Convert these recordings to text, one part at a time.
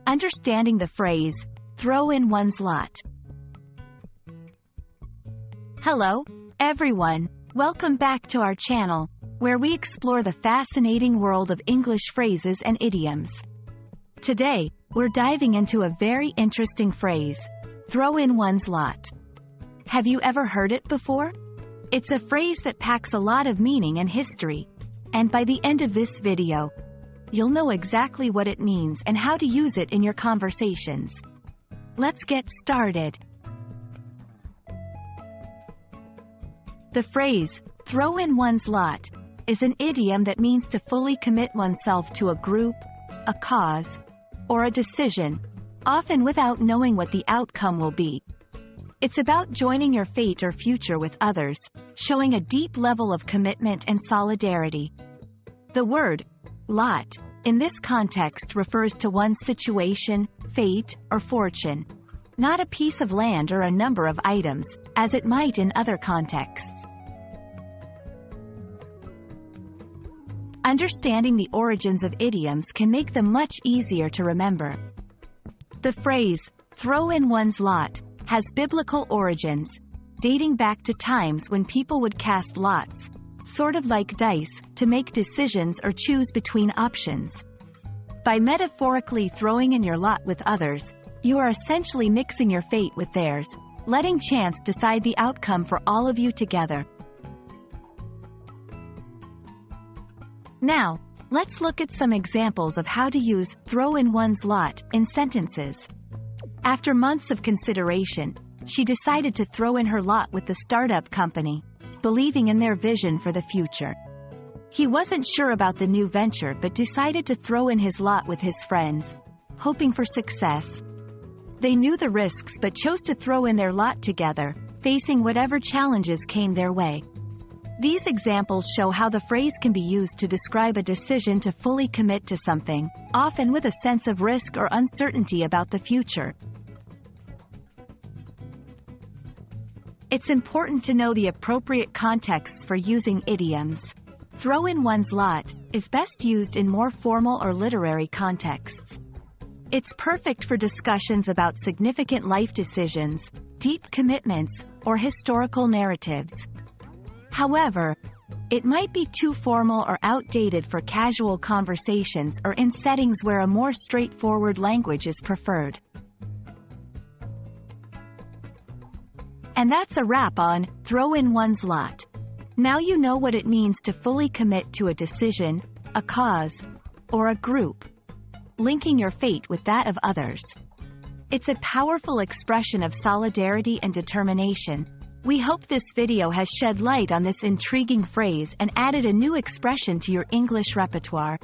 Understanding the phrase, throw in one's lot. Hello, everyone. Welcome back to our channel, where we explore the fascinating world of English phrases and idioms. Today, we're diving into a very interesting phrase, throw in one's lot. Have you ever heard it before? It's a phrase that packs a lot of meaning and history, and by the end of this video, you'll know exactly what it means and how to use it in your conversations. Let's get started. The phrase, throw in one's lot, is an idiom that means to fully commit oneself to a group, a cause, or a decision, often without knowing what the outcome will be. It's about joining your fate or future with others, showing a deep level of commitment and solidarity. The word, lot, in this context refers to one's situation, fate, or fortune, not a piece of land or a number of items, as it might in other contexts. Understanding the origins of idioms can make them much easier to remember. The phrase, throw in one's lot, has biblical origins, dating back to times when people would cast lots, sort of like dice, to make decisions or choose between options. By metaphorically throwing in your lot with others, you are essentially mixing your fate with theirs, letting chance decide the outcome for all of you together. Now, let's look at some examples of how to use throw in one's lot in sentences. After months of consideration, she decided to throw in her lot with the startup company, believing in their vision for the future. He wasn't sure about the new venture but decided to throw in his lot with his friends, hoping for success. They knew the risks but chose to throw in their lot together, facing whatever challenges came their way. These examples show how the phrase can be used to describe a decision to fully commit to something, often with a sense of risk or uncertainty about the future. It's important to know the appropriate contexts for using idioms. Throw in one's lot is best used in more formal or literary contexts. It's perfect for discussions about significant life decisions, deep commitments, or historical narratives. However, it might be too formal or outdated for casual conversations or in settings where a more straightforward language is preferred. And that's a wrap on throw in one's lot. Now you know what it means to fully commit to a decision, a cause, or a group, linking your fate with that of others. It's a powerful expression of solidarity and determination. We hope this video has shed light on this intriguing phrase and added a new expression to your English repertoire.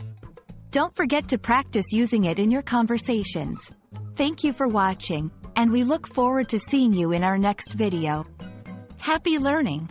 Don't forget to practice using it in your conversations. Thank you for watching, and we look forward to seeing you in our next video. Happy learning!